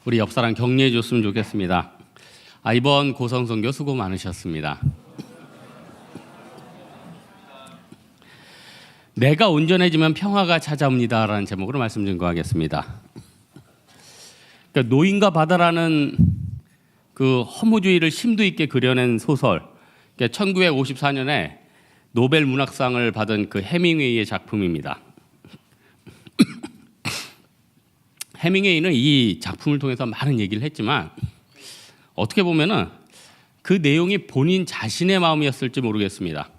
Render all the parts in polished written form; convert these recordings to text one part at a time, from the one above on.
우리 옆사람 격려해 줬으면 좋겠습니다. 이번 고성선교 수고 많으셨습니다. 내가 온전해지면 평화가 찾아옵니다라는 제목으로 말씀 증거하겠습니다. 그러니까 노인과 바다라는 그 허무주의를 심도 있게 그려낸 소설, 그러니까 1954년에 노벨 문학상을 받은 그 해밍웨이의 작품입니다. 해밍웨이는 이 작품을 통해서 많은 얘기를 했지만 어떻게 보면은 그 내용이 본인 자신의 마음이었을지 모르겠습니다.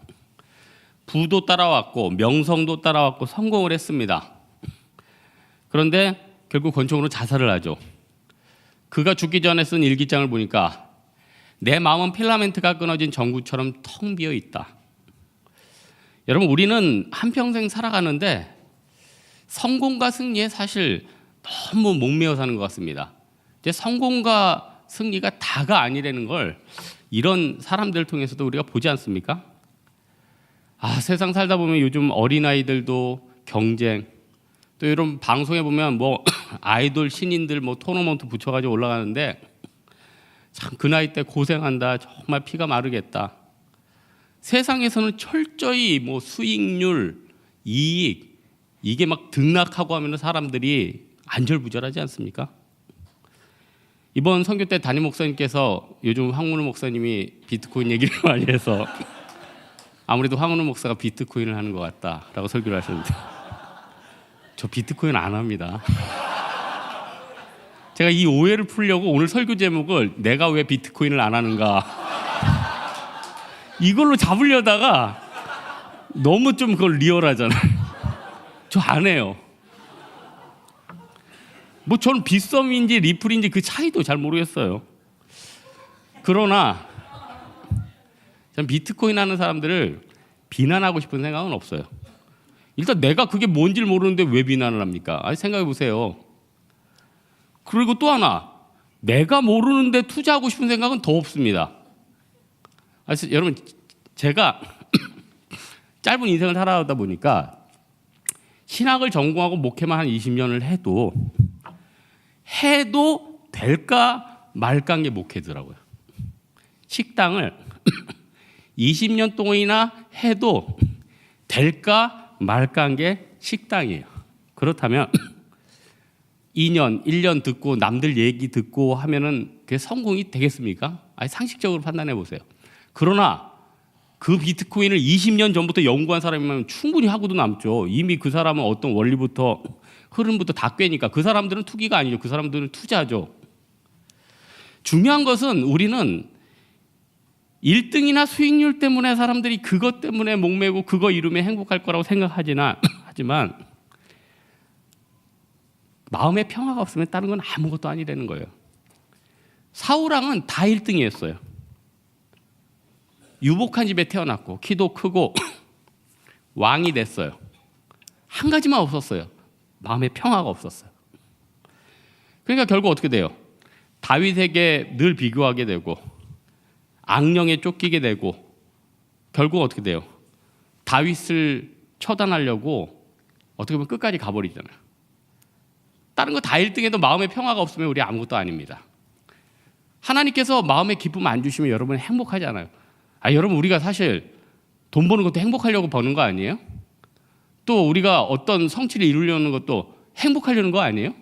부도 따라왔고 명성도 따라왔고 성공을 했습니다. 그런데 결국 권총으로 자살을 하죠. 그가 죽기 전에 쓴 일기장을 보니까 내 마음은 필라멘트가 끊어진 전구처럼 텅 비어 있다. 여러분, 우리는 한평생 살아가는데 성공과 승리에 사실 너무 목매어 사는 것 같습니다. 이제 성공과 승리가 다가 아니라는 걸 이런 사람들 통해서도 우리가 보지 않습니까? 세상 살다 보면 요즘 어린아이들도 경쟁, 또 이런 방송에 보면 뭐 아이돌 신인들 뭐 토너먼트 붙여가지고 올라가는데 참 그 나이 때 고생한다, 정말 피가 마르겠다. 세상에서는 철저히 뭐 수익률, 이익 이게 막 등락하고 하면 사람들이 안절부절하지 않습니까? 이번 선교 때 담임 목사님께서 요즘 황문우 목사님이 비트코인 얘기를 많이 해서 아무래도 황문우 목사가 비트코인을 하는 것 같다라고 설교를 하셨는데 저 비트코인 안 합니다. 제가 이 오해를 풀려고 오늘 설교 제목을 내가 왜 비트코인을 안 하는가 이걸로 잡으려다가 너무 좀 그걸 리얼하잖아요. 저 안 해요. 뭐 저는 빗썸인지 리플인지 그 차이도 잘 모르겠어요. 그러나 전 비트코인 하는 사람들을 비난하고 싶은 생각은 없어요. 일단 내가 그게 뭔지를 모르는데 왜 비난을 합니까? 생각해 보세요. 그리고 또 하나, 내가 모르는데 투자하고 싶은 생각은 더 없습니다. 여러분, 제가 짧은 인생을 살아오다 보니까 신학을 전공하고 목회만 한 20년을 해도 될까 말까인 게 목회더라고요. 식당을 20년 동안이나 해도 될까 말까인 게 식당이에요. 그렇다면 2년, 1년 듣고 남들 얘기 듣고 하면은 그게 성공이 되겠습니까? 상식적으로 판단해 보세요. 그러나 그 비트코인을 20년 전부터 연구한 사람이면 충분히 하고도 남죠. 이미 그 사람은 어떤 원리부터 흐름부터 다 꿰니까 그 사람들은 투기가 아니죠. 그 사람들은 투자죠. 중요한 것은 우리는 1등이나 수익률 때문에 사람들이 그것 때문에 목매고 그거 이루면 행복할 거라고 하지만 마음에 평화가 없으면 다른 건 아무것도 아니라는 거예요. 사울왕은 다 1등이었어요. 유복한 집에 태어났고 키도 크고 왕이 됐어요. 한 가지만 없었어요. 마음에 평화가 없었어요. 그러니까 결국 어떻게 돼요? 다윗에게 늘 비교하게 되고 악령에 쫓기게 되고 결국 어떻게 돼요? 다윗을 처단하려고 어떻게 보면 끝까지 가버리잖아요. 다른 거 다 1등해도 마음에 평화가 없으면 우리 아무것도 아닙니다. 하나님께서 마음에 기쁨 안 주시면 여러분 행복하지 않아요. 여러분, 우리가 사실 돈 버는 것도 행복하려고 버는 거 아니에요? 또 우리가 어떤 성취를 이루려는 것도 행복하려는 거 아니에요?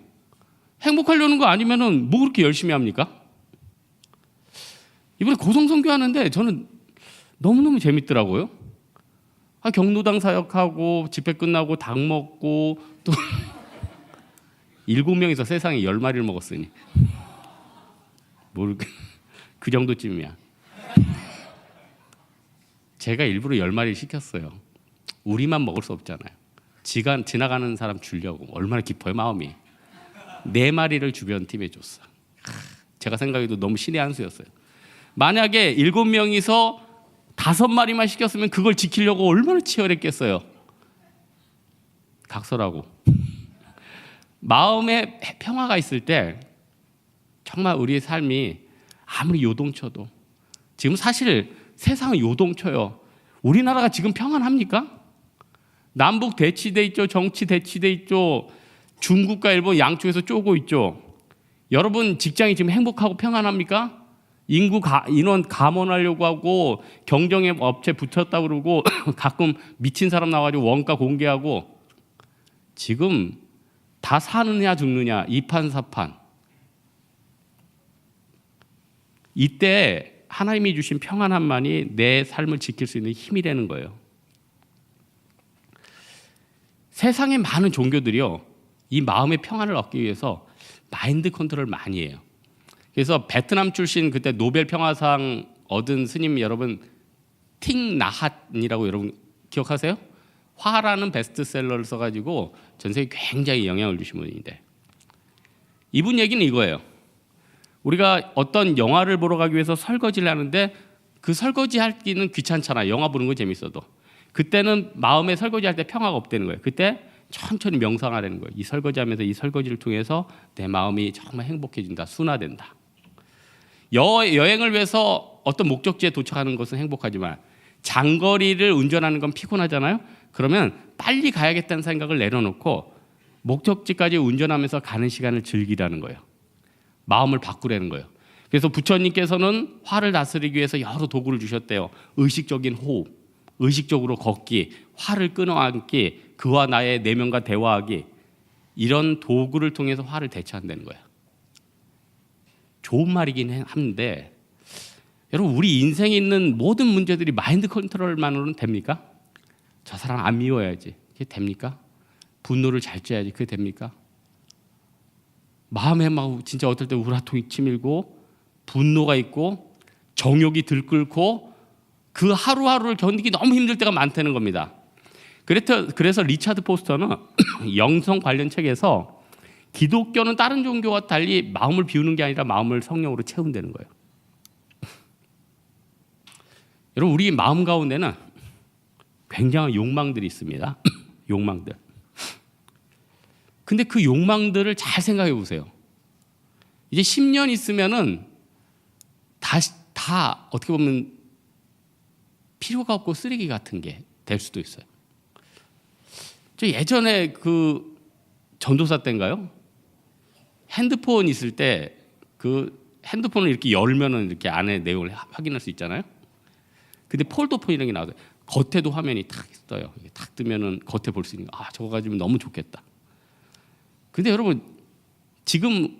행복하려는 거 아니면은 뭐 그렇게 열심히 합니까? 이번에 고성선교 하는데 저는 너무너무 재밌더라고요. 경로당 사역하고 집회 끝나고 닭 먹고 또 7명이서 세상에 10마리를 먹었으니 그 정도쯤이야. 제가 일부러 10마리를 시켰어요. 우리만 먹을 수 없잖아요. 지나가는 사람 주려고. 얼마나 깊어요, 마음이. 4마리를 주변 팀에 줬어. 제가 생각해도 너무 신의 한 수였어요. 만약에 7명이서 5마리만 시켰으면 그걸 지키려고 얼마나 치열했겠어요. 각설하고. 마음에 평화가 있을 때 정말 우리의 삶이 아무리 요동쳐도, 지금 사실 세상은 요동쳐요. 우리나라가 지금 평안합니까? 남북 대치돼 있죠. 정치 대치돼 있죠. 중국과 일본 양쪽에서 쪼고 있죠. 여러분 직장이 지금 행복하고 평안합니까? 인원 감원하려고 하고 경쟁의 업체 붙였다 그러고 가끔 미친 사람 나와가지고 원가 공개하고 지금 다 사느냐 죽느냐 이판사판. 이때 하나님이 주신 평안함만이 내 삶을 지킬 수 있는 힘이 되는 거예요. 세상의 많은 종교들이요, 이 마음의 평안을 얻기 위해서 마인드 컨트롤을 많이 해요. 그래서 베트남 출신 그때 노벨 평화상 얻은 스님 여러분, 틱 나핫이라고 여러분 기억하세요? 화라는 베스트셀러를 써가지고 전 세계에 굉장히 영향을 주신 분인데, 이분 얘기는 이거예요. 우리가 어떤 영화를 보러 가기 위해서 설거지를 하는데 그 설거지 하기는 귀찮잖아요. 영화 보는 거 재밌어도. 그때는 마음에 설거지할 때 평화가 없다는 거예요. 그때 천천히 명상하라는 거예요. 이 설거지하면서 이 설거지를 통해서 내 마음이 정말 행복해진다, 순화된다. 여행을 위해서 어떤 목적지에 도착하는 것은 행복하지만 장거리를 운전하는 건 피곤하잖아요. 그러면 빨리 가야겠다는 생각을 내려놓고 목적지까지 운전하면서 가는 시간을 즐기라는 거예요. 마음을 바꾸라는 거예요. 그래서 부처님께서는 화를 다스리기 위해서 여러 도구를 주셨대요. 의식적인 호흡, 의식적으로 걷기, 화를 끊어안기, 그와 나의 내면과 대화하기, 이런 도구를 통해서 화를 대처한다는 거예요. 좋은 말이긴 한데 여러분, 우리 인생에 있는 모든 문제들이 마인드 컨트롤만으로는 됩니까? 저 사람 안 미워야지, 그게 됩니까? 분노를 잘 쬐야지, 그게 됩니까? 마음에 막 진짜 어떨 때 우라통이 치밀고 분노가 있고 정욕이 들끓고 그 하루하루를 견디기 너무 힘들 때가 많다는 겁니다. 그래서 리차드 포스터는 영성 관련 책에서 기독교는 다른 종교와 달리 마음을 비우는 게 아니라 마음을 성령으로 채운다는 거예요. 여러분, 우리 마음 가운데는 굉장한 욕망들이 있습니다. 욕망들. 근데 그 욕망들을 잘 생각해 보세요. 이제 10년 있으면은 다 어떻게 보면 필요가 없고 쓰레기 같은 게 될 수도 있어요. 저 예전에 그 전도사 때인가요? 핸드폰 있을 때 그 핸드폰을 이렇게 열면은 이렇게 안에 내용을 확인할 수 있잖아요. 근데 폴더폰이라는 게 나와요. 겉에도 화면이 탁 있어요. 탁 뜨면은 겉에 볼 수 있는 거. 저거 가지면 너무 좋겠다. 근데 여러분, 지금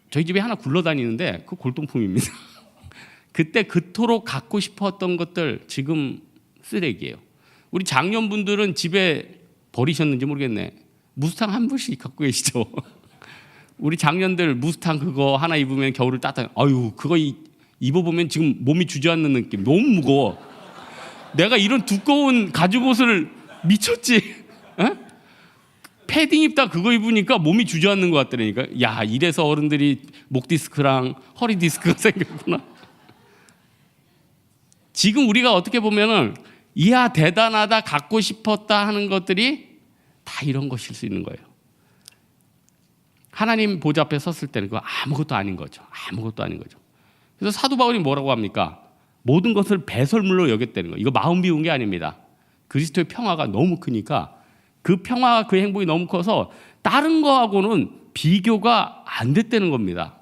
저희 집에 하나 굴러다니는데 그 골동품입니다. 그때 그토록 갖고 싶었던 것들 지금 쓰레기예요. 우리 장년분들은 집에 버리셨는지 모르겠네. 무스탕 한 분씩 갖고 계시죠? 우리 장년들 무스탕 그거 하나 입으면 겨울을 따뜻하게, 아유 그거 입어보면 지금 몸이 주저앉는 느낌. 너무 무거워. 내가 이런 두꺼운 가죽 옷을 미쳤지. 에? 패딩 입다 그거 입으니까 몸이 주저앉는 것 같더라니까. 야, 이래서 어른들이 목 디스크랑 허리 디스크가 생겼구나. 지금 우리가 어떻게 보면은 이야 대단하다, 갖고 싶었다 하는 것들이 다 이런 것일 수 있는 거예요. 하나님 보좌 앞에 섰을 때는 그거 아무것도 아닌 거죠. 아무것도 아닌 거죠. 그래서 사도 바울이 뭐라고 합니까? 모든 것을 배설물로 여겼다는 거예요. 이거 마음 비운 게 아닙니다. 그리스도의 평화가 너무 크니까 그 평화와 그 행복이 너무 커서 다른 거하고는 비교가 안 됐다는 겁니다.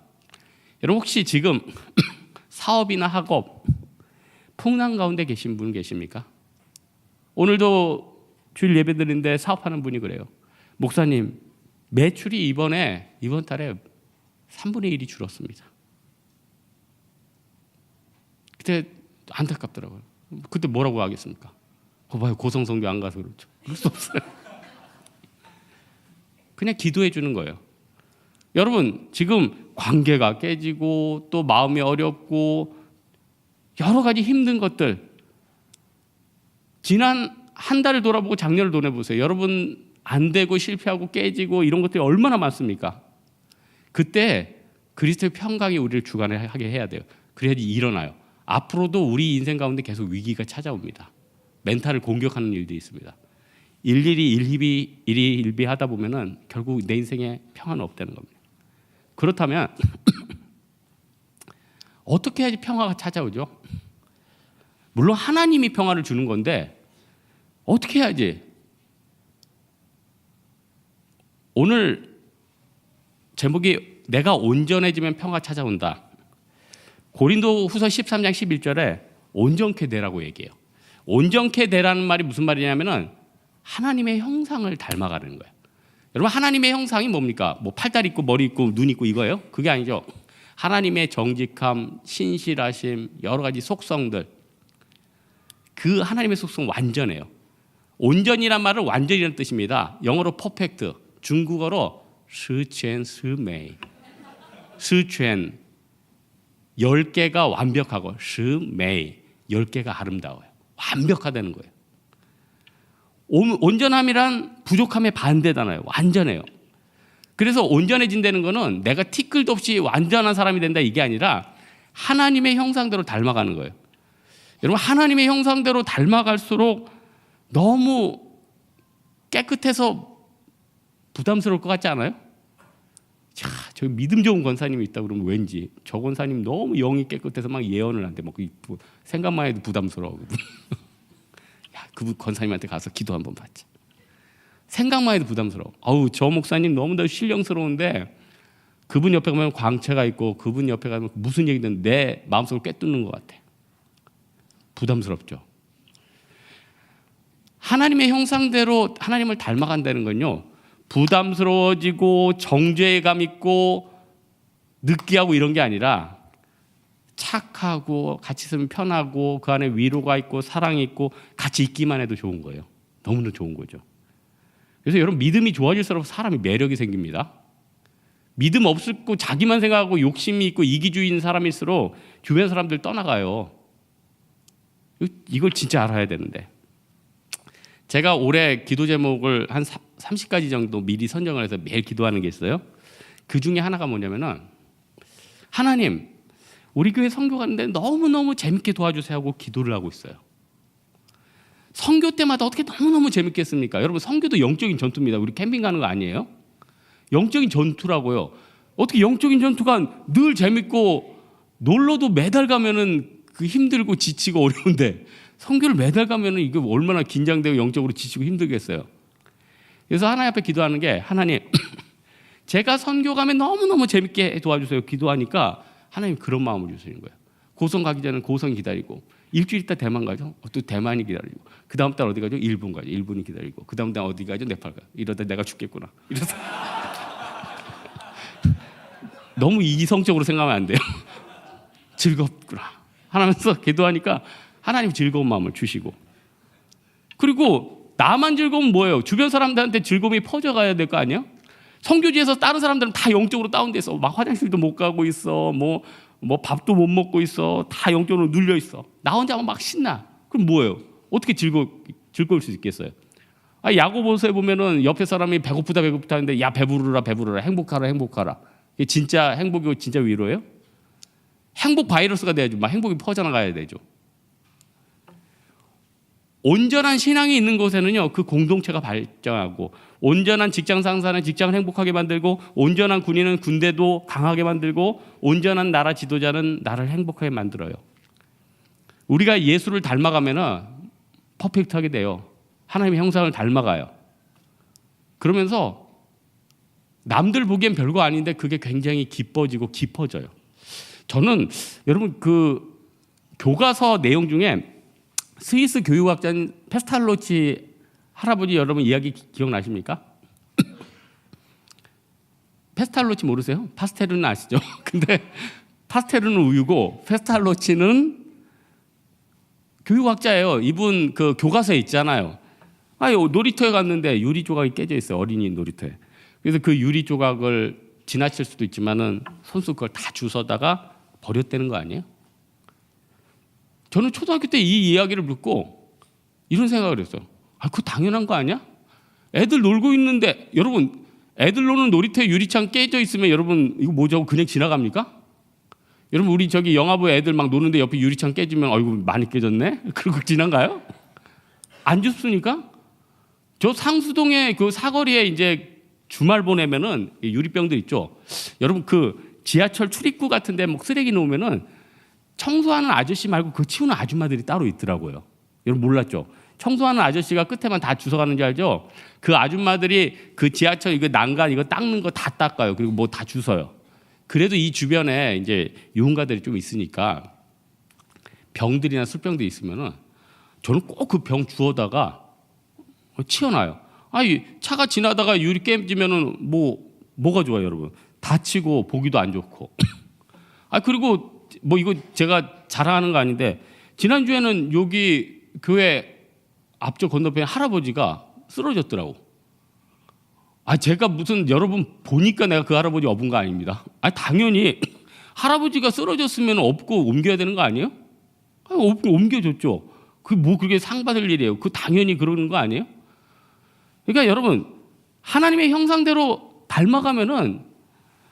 여러분, 혹시 지금 사업이나 학업 풍랑 가운데 계신 분 계십니까? 오늘도 주일 예배 드리는데 사업하는 분이 그래요. 목사님, 매출이 이번 달에 3분의 1이 줄었습니다. 그때 안타깝더라고요. 그때 뭐라고 하겠습니까? 봐요, 고성성교 안 가서 그렇죠. 그럴 수 없어요. 그냥 기도해 주는 거예요. 여러분, 지금 관계가 깨지고 또 마음이 어렵고 여러 가지 힘든 것들, 지난 한 달을 돌아보고 작년을 돌아보세요. 여러분 안 되고 실패하고 깨지고 이런 것들이 얼마나 많습니까? 그때 그리스도의 평강이 우리를 주관하게 해야 돼요. 그래야지 일어나요. 앞으로도 우리 인생 가운데 계속 위기가 찾아옵니다. 멘탈을 공격하는 일들이 있습니다. 일일이 일비하다 보면은 결국 내 인생에 평화는 없다는 겁니다. 그렇다면 어떻게 해야지 평화가 찾아오죠? 물론 하나님이 평화를 주는 건데 어떻게 해야지? 오늘 제목이 내가 온전해지면 평화 찾아온다. 고린도후서 13장 11절에 온전케 되라고 얘기해요. 온전케 되라는 말이 무슨 말이냐면은 하나님의 형상을 닮아가는 거예요. 여러분, 하나님의 형상이 뭡니까? 뭐 팔다리 있고 머리 있고 눈 있고 이거예요? 그게 아니죠. 하나님의 정직함, 신실하심, 여러 가지 속성들, 그 하나님의 속성 완전해요. 온전이란 말은 완전이라는 뜻입니다. 영어로 퍼펙트, 중국어로 스첸 스메이. 스첸 10개가 완벽하고 스메이 10개가 아름다워요. 완벽하다는 거예요. 온전함이란 부족함의 반대잖아요. 완전해요. 그래서 온전해진다는 거는 내가 티끌도 없이 완전한 사람이 된다 이게 아니라 하나님의 형상대로 닮아가는 거예요. 여러분, 하나님의 형상대로 닮아갈수록 너무 깨끗해서 부담스러울 것 같지 않아요? 자, 저 믿음 좋은 권사님이 있다 그러면 왠지 저 권사님 너무 영이 깨끗해서 막 예언을 한대. 막 생각만 해도 부담스러워. 야, 그 권사님한테 가서 기도 한번 받자. 생각만 해도 부담스러워. 아우, 저 목사님 너무나 신령스러운데 그분 옆에 가면 광채가 있고 그분 옆에 가면 무슨 얘기든 내 마음속을 꿰뚫는 것 같아. 부담스럽죠. 하나님의 형상대로 하나님을 닮아간다는 건요, 부담스러워지고 정죄감 있고 느끼하고 이런 게 아니라 착하고 같이 있으면 편하고 그 안에 위로가 있고 사랑이 있고 같이 있기만 해도 좋은 거예요. 너무나 좋은 거죠. 그래서 여러분, 믿음이 좋아질수록 사람이 매력이 생깁니다. 믿음 없고 자기만 생각하고 욕심이 있고 이기주의인 사람일수록 주변 사람들 떠나가요. 이걸 진짜 알아야 되는데, 제가 올해 기도 제목을 한 30가지 정도 미리 선정을 해서 매일 기도하는 게 있어요. 그 중에 하나가 뭐냐면은, 하나님, 우리 교회 선교 가는데 너무너무 재밌게 도와주세요 하고 기도를 하고 있어요. 선교 때마다 어떻게 너무너무 재밌게 했습니까? 여러분, 선교도 영적인 전투입니다. 우리 캠핑 가는 거 아니에요? 영적인 전투라고요. 어떻게 영적인 전투가 늘 재밌고, 놀러도 매달 가면은 그 힘들고 지치고 어려운데 선교를 매달 가면은 이게 얼마나 긴장되고 영적으로 지치고 힘들겠어요. 그래서 하나님 앞에 기도하는 게, 하나님, 제가 선교 가면 너무너무 재밌게 도와주세요. 기도하니까 하나님 그런 마음을 주시는 거예요. 고성 가기 전에 고성 기다리고, 일주일 있다 대만 가죠. 또 대만이 기다리고, 그 다음 달 어디 가죠? 일본 가죠. 일본이 기다리고, 그 다음 달 어디 가죠? 네팔 가요. 이러다 내가 죽겠구나. 이래서 너무 이성적으로 생각하면 안 돼요. 즐겁구나 하면서 기도하니까 하나님 즐거운 마음을 주시고, 그리고 나만 즐거우면 뭐예요? 주변 사람들한테 즐거움이 퍼져가야 될 거 아니에요? 선교지에서 다른 사람들은 다 영적으로 다운돼서 막 화장실도 못 가고 있어, 뭐 밥도 못 먹고 있어, 다 영적으로 눌려 있어. 나 혼자만 막 신나. 그럼 뭐예요? 어떻게 즐거울 수 있겠어요? 야고보서에 보면은 옆에 사람이 배고프다 하는데, 야, 배부르라, 행복하라. 이게 진짜 행복이고 진짜 위로예요? 행복 바이러스가 돼야죠. 막 행복이 퍼져나가야 되죠. 온전한 신앙이 있는 곳에는요, 그 공동체가 발전하고, 온전한 직장 상사는 직장을 행복하게 만들고, 온전한 군인은 군대도 강하게 만들고, 온전한 나라 지도자는 나라를 행복하게 만들어요. 우리가 예수를 닮아가면은 퍼펙트하게 돼요. 하나님의 형상을 닮아가요. 그러면서 남들 보기엔 별거 아닌데 그게 굉장히 기뻐지고 깊어져요. 저는 여러분, 그 교과서 내용 중에 스위스 교육학자인 페스탈로치 할아버지, 여러분 이야기 기억나십니까? 페스탈로치 모르세요? 파스텔은 아시죠? 근데 파스텔은 우유고 페스탈로치는 교육학자예요. 이분 그 교과서에 있잖아요. 놀이터에 갔는데 유리 조각이 깨져 있어요. 어린이 놀이터에. 그래서 그 유리 조각을 지나칠 수도 있지만은 손수 그걸 다 주워다가 버렸다는 거 아니에요? 저는 초등학교 때 이 이야기를 듣고 이런 생각을 했어요. 그거 당연한 거 아니야? 애들 놀고 있는데, 여러분, 애들 노는 놀이터에 유리창 깨져 있으면 여러분 이거 뭐죠? 그냥 지나갑니까? 여러분, 우리 저기 영화부 애들 막 노는데 옆에 유리창 깨지면 어이구 많이 깨졌네? 그러고 지나가요? 안 줍습니까? 저 상수동의 그 사거리에 이제 주말 보내면은 유리병들 있죠. 여러분, 그 지하철 출입구 같은데 뭐 쓰레기 놓으면은 청소하는 아저씨 말고 그 치우는 아줌마들이 따로 있더라고요. 여러분 몰랐죠? 청소하는 아저씨가 끝에만 다 주워가는지 알죠? 그 아줌마들이 그 지하철 이거 난간 이거 닦는 거 다 닦아요. 그리고 뭐 다 주워요. 그래도 이 주변에 이제 유흥가들이 좀 있으니까 병들이나 술병들이 있으면은 저는 꼭 그 병 주워다가 치워놔요. 아니 차가 지나다가 유리 깨지면은 뭐가 좋아요, 여러분? 다치고 보기도 안 좋고. 아 그리고 뭐 이거 제가 자랑하는 거 아닌데 지난주에는 여기 교회 앞쪽 건너편에 할아버지가 쓰러졌더라고. 아 제가 무슨 여러분 보니까 내가 그 할아버지 업은 거 아닙니다. 아 당연히 할아버지가 쓰러졌으면 업고 옮겨야 되는 거 아니에요? 아, 옮겨줬죠. 그 뭐 그게 상 받을 일이에요. 그 당연히 그러는 거 아니에요? 그러니까 여러분 하나님의 형상대로 닮아가면은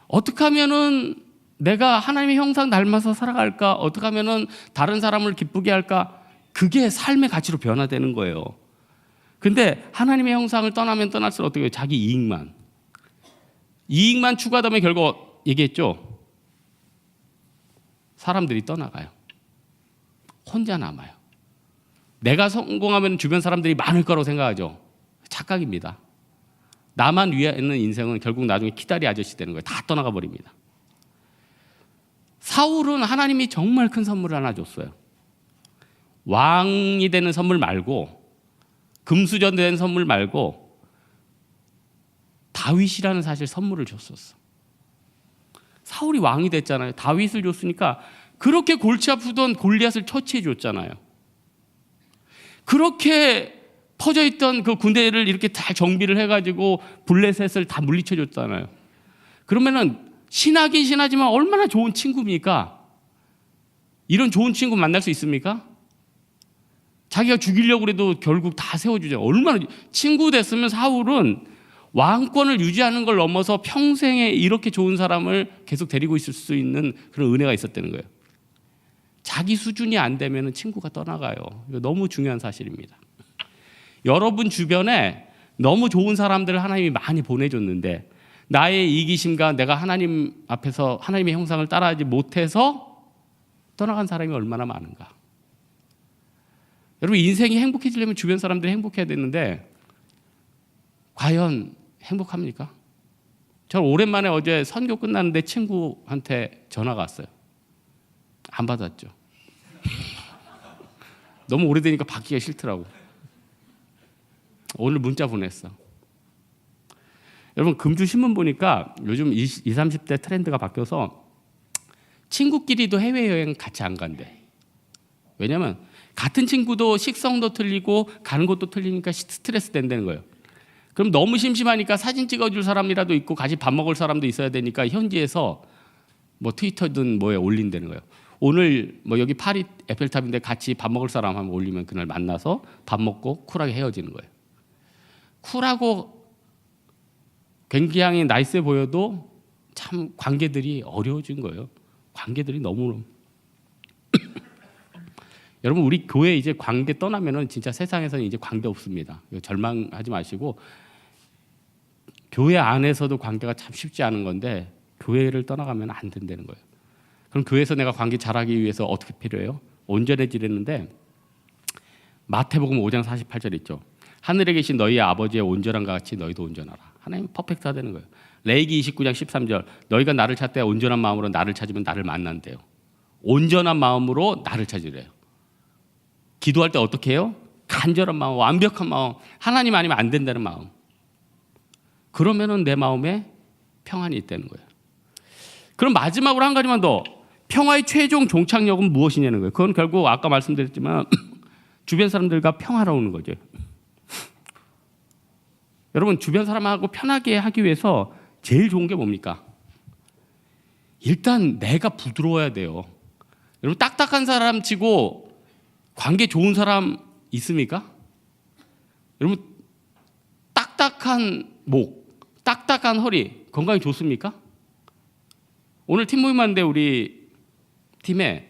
어떻게 하면은 내가 하나님의 형상 닮아서 살아갈까? 어떻게 하면은 다른 사람을 기쁘게 할까? 그게 삶의 가치로 변화되는 거예요. 근데 하나님의 형상을 떠나면 떠날수록 어떻게 해요? 자기 이익만 추구하다 보면 결국 얘기했죠. 사람들이 떠나가요. 혼자 남아요. 내가 성공하면 주변 사람들이 많을 거라고 생각하죠. 착각입니다. 나만 위에 있는 인생은 결국 나중에 키다리 아저씨 되는 거예요. 다 떠나가 버립니다. 사울은 하나님이 정말 큰 선물을 하나 줬어요. 왕이 되는 선물 말고 금수저 된 선물 말고 다윗이라는 사실 선물을 줬었어. 사울이 왕이 됐잖아요. 다윗을 줬으니까 그렇게 골치 아프던 골리앗을 처치해 줬잖아요. 그렇게 퍼져있던 그 군대를 이렇게 다 정비를 해가지고 블레셋을 다 물리쳐 줬잖아요. 그러면은 신하긴 신하지만 얼마나 좋은 친구입니까? 이런 좋은 친구 만날 수 있습니까? 자기가 죽이려고 해도 결국 다 세워주죠. 얼마나 친구 됐으면 사울은 왕권을 유지하는 걸 넘어서 평생에 이렇게 좋은 사람을 계속 데리고 있을 수 있는 그런 은혜가 있었다는 거예요. 자기 수준이 안 되면 친구가 떠나가요. 이거 너무 중요한 사실입니다. 여러분 주변에 너무 좋은 사람들을 하나님이 많이 보내줬는데 나의 이기심과 내가 하나님 앞에서 하나님의 형상을 따라하지 못해서 떠나간 사람이 얼마나 많은가. 여러분 인생이 행복해지려면 주변 사람들이 행복해야 되는데 과연 행복합니까? 저는 오랜만에 어제 선교 끝났는데 친구한테 전화가 왔어요. 안 받았죠. 너무 오래되니까 받기가 싫더라고. 오늘 문자 보냈어. 여러분 금주 신문 보니까 요즘 20, 30대 트렌드가 바뀌어서 친구끼리도 해외여행 같이 안 간대. 왜냐면 같은 친구도 식성도 틀리고 가는 곳도 틀리니까 스트레스 된다는 거예요. 그럼 너무 심심하니까 사진 찍어줄 사람이라도 있고 같이 밥 먹을 사람도 있어야 되니까 현지에서 뭐 트위터든 뭐에 올린다는 거예요. 오늘 뭐 여기 파리 에펠탑인데 같이 밥 먹을 사람 한번 올리면 그날 만나서 밥 먹고 쿨하게 헤어지는 거예요. 쿨하고 굉장히 나이스해 보여도 참 관계들이 어려워진 거예요. 관계들이 너무 여러분 우리 교회 이제 관계 떠나면은 진짜 세상에서는 이제 관계 없습니다. 절망하지 마시고 교회 안에서도 관계가 참 쉽지 않은 건데 교회를 떠나가면 안 된다는 거예요. 그럼 교회에서 내가 관계 잘하기 위해서 어떻게 필요해요? 온전해지려는데 마태복음 5장 48절 있죠. 하늘에 계신 너희의 아버지의 온전함과 같이 너희도 온전하라. 하나님 퍼펙트가 되는 거예요. 레위기 29장 13절 너희가 나를 찾되 온전한 마음으로 나를 찾으면 나를 만난대요. 온전한 마음으로 나를 찾으래요. 기도할 때 어떻게 해요? 간절한 마음, 완벽한 마음, 하나님 아니면 안 된다는 마음. 그러면은 내 마음에 평안이 있다는 거예요. 그럼 마지막으로 한 가지만 더. 평화의 최종 종착역은 무엇이냐는 거예요. 그건 결국 아까 말씀드렸지만 주변 사람들과 평화로우는 거죠. 여러분 주변 사람하고 편하게 하기 위해서 제일 좋은 게 뭡니까? 일단 내가 부드러워야 돼요. 여러분 딱딱한 사람 치고 관계 좋은 사람 있습니까? 여러분 딱딱한 목, 딱딱한 허리 건강에 좋습니까? 오늘 팀 모임 하는데 우리 팀에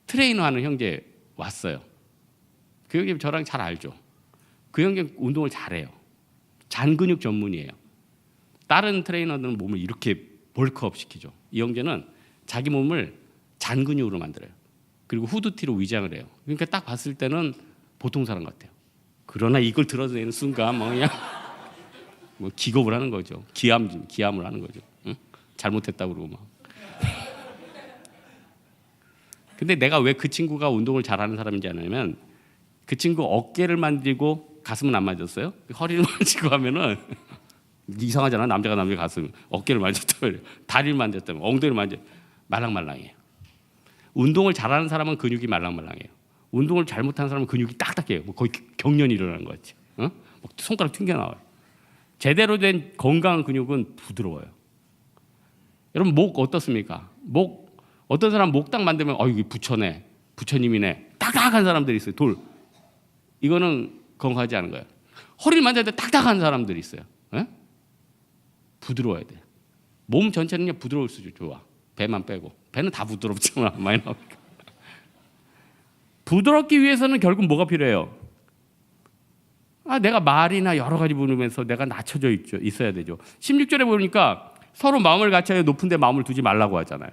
트레이너 하는 형제 왔어요. 그 형제 저랑 잘 알죠. 그 형제 운동을 잘해요. 잔근육 전문이에요. 다른 트레이너들은 몸을 이렇게 벌크업 시키죠. 이 형제는 자기 몸을 잔근육으로 만들어요. 그리고 후드티로 위장을 해요. 그러니까 딱 봤을 때는 보통 사람 같아요. 그러나 이걸 들어내는 순간 뭐 그냥 뭐 기겁을 하는 거죠. 기함을 하는 거죠. 응? 잘못했다고 그러고 막. 근데 내가 왜 그 친구가 운동을 잘하는 사람인지 아냐면 그 친구 어깨를 만지고 가슴은 안 만졌어요. 허리를 만지고 하면은 이상하잖아. 남자가 남자 가슴 어깨를 만졌다면 다리를 만졌다면 엉덩이를 만져 말랑말랑해요. 운동을 잘하는 사람은 근육이 말랑말랑해요. 운동을 잘못하는 사람은 근육이 딱딱해요. 뭐 거의 경련이 일어나는 것 같이. 손가락 튕겨나와요. 제대로 된 건강한 근육은 부드러워요. 여러분 목 어떻습니까? 목 어떤 사람 목 딱 만들면 이게 부처네, 부처님이네. 딱딱한 사람들이 있어요. 돌. 이거는 건강하지 않은 거예요. 허리를 만질 때 딱딱한 사람들이 있어요. 에? 부드러워야 돼. 몸 전체는 부드러울 수 좋아. 배만 빼고. 배는 다 부드럽지만 많이 나오니까. 부드럽기 위해서는 결국 뭐가 필요해요? 내가 말이나 여러 가지 부르면서 내가 낮춰져 있어야 되죠. 16절에 보니까 서로 마음을 같이 높은 데 마음을 두지 말라고 하잖아요.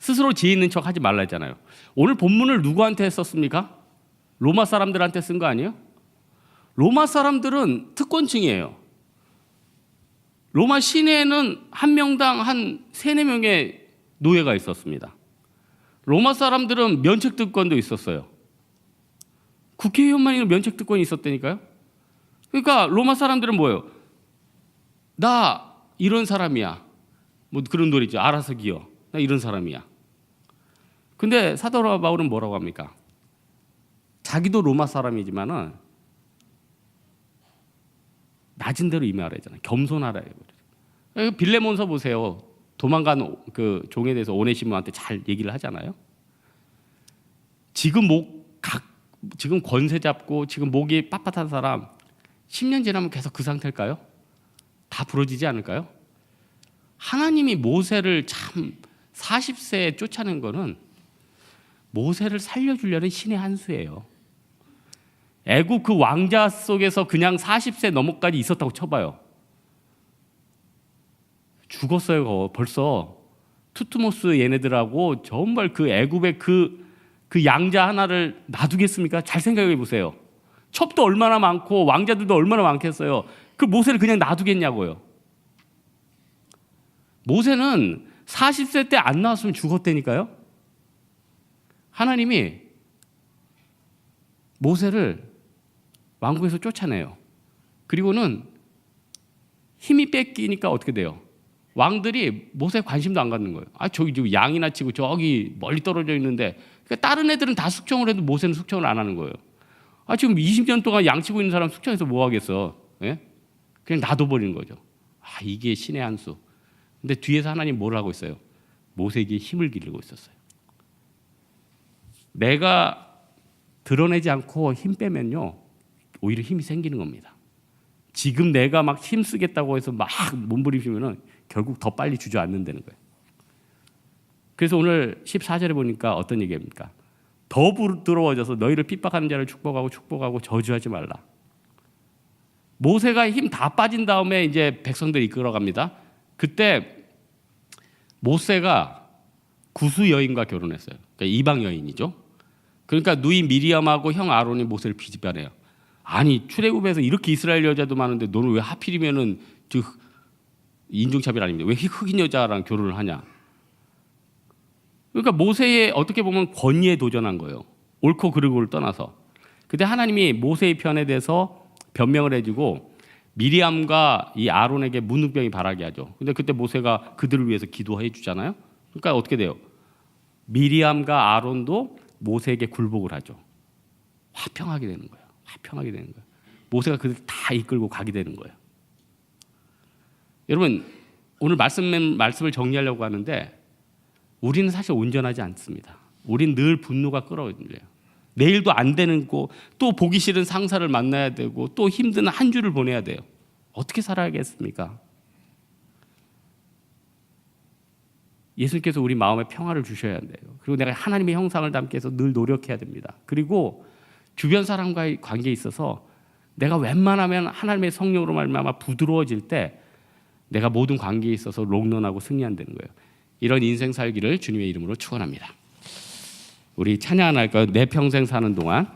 스스로 지혜 있는 척 하지 말라 했잖아요. 오늘 본문을 누구한테 썼습니까? 로마 사람들한테 쓴 거 아니에요? 로마 사람들은 특권층이에요. 로마 시내에는 한 명당 한 3-4명의 노예가 있었습니다. 로마 사람들은 면책특권도 있었어요. 국회의원만 있는 면책특권이 있었다니까요. 그러니까 로마 사람들은 뭐예요? 나 이런 사람이야. 뭐 그런 노래죠. 알아서 기어. 나 이런 사람이야. 근데 사도 바울은 뭐라고 합니까? 자기도 로마 사람이지만은 낮은 대로 임하라 했잖아요. 겸손하라 해요. 빌레몬서 보세요. 도망간 그 종에 대해서 오네시모한테 잘 얘기를 하잖아요. 지금 지금 권세 잡고 지금 목이 빳빳한 사람 10년 지나면 계속 그 상태일까요? 다 부러지지 않을까요? 하나님이 모세를 참 40세에 쫓아낸 거는 모세를 살려주려는 신의 한 수예요. 애굽 그 왕자 속에서 그냥 40세 넘어까지 있었다고 쳐봐요. 죽었어요. 벌써 투트모스 얘네들하고 정말 그 애굽의 그 양자 하나를 놔두겠습니까? 잘 생각해 보세요. 첩도 얼마나 많고 왕자들도 얼마나 많겠어요. 그 모세를 그냥 놔두겠냐고요. 모세는 40세 때 안 나왔으면 죽었다니까요. 하나님이 모세를 왕궁에서 쫓아내요. 그리고는 힘이 뺏기니까 어떻게 돼요? 왕들이 모세에 관심도 안 갖는 거예요. 저기 지금 양이나 치고 저기 멀리 떨어져 있는데, 그러니까 다른 애들은 다 숙청을 해도 모세는 숙청을 안 하는 거예요. 지금 20년 동안 양 치고 있는 사람 숙청해서 뭐 하겠어? 예? 그냥 놔둬버리는 거죠. 이게 신의 한 수. 근데 뒤에서 하나님 뭘 하고 있어요? 모세에게 힘을 기르고 있었어요. 내가 드러내지 않고 힘 빼면요, 오히려 힘이 생기는 겁니다. 지금 내가 막 힘쓰겠다고 해서 막 몸부림치면은 결국 더 빨리 주저앉는다는 거예요. 그래서 오늘 14절에 보니까 어떤 얘기입니까? 더 부드러워져서 너희를 핍박하는 자를 축복하고 저주하지 말라. 모세가 힘 다 빠진 다음에 이제 백성들 이끌어갑니다. 그때 모세가 구수 여인과 결혼했어요. 그러니까 이방 여인이죠. 그러니까 누이 미리암하고 형 아론이 모세를 비판해요. 출애굽에서 이렇게 이스라엘 여자도 많은데 너는 왜 하필이면은 인종차별 아닙니다. 왜 흑인 여자랑 결혼을 하냐? 그러니까 모세의 어떻게 보면 권위에 도전한 거예요. 옳고 그르고를 떠나서. 그때 하나님이 모세의 편에 대해서 변명을 해주고 미리암과 이 아론에게 문둥병이 발하게 하죠. 근데 그때 모세가 그들을 위해서 기도해 주잖아요. 그러니까 어떻게 돼요? 미리암과 아론도 모세에게 굴복을 하죠. 화평하게 되는 거예요. 모세가 그들 다 이끌고 가게 되는 거예요. 여러분, 오늘 말씀을 정리하려고 하는데 우리는 사실 온전하지 않습니다. 우린 늘 분노가 끌어올려요. 내일도 안 되는 거, 또 보기 싫은 상사를 만나야 되고, 또 힘든 한 주를 보내야 돼요. 어떻게 살아야겠습니까? 예수님께서 우리 마음에 평화를 주셔야 돼요. 그리고 내가 하나님의 형상을 담기 위해서 늘 노력해야 됩니다. 그리고 주변 사람과의 관계에 있어서 내가 웬만하면 하나님의 성령으로 말미암아 부드러워질 때 내가 모든 관계에 있어서 롱런하고 승리한다는 거예요. 이런 인생 살기를 주님의 이름으로 축원합니다. 우리 찬양 안 할까요? 내 평생 사는 동안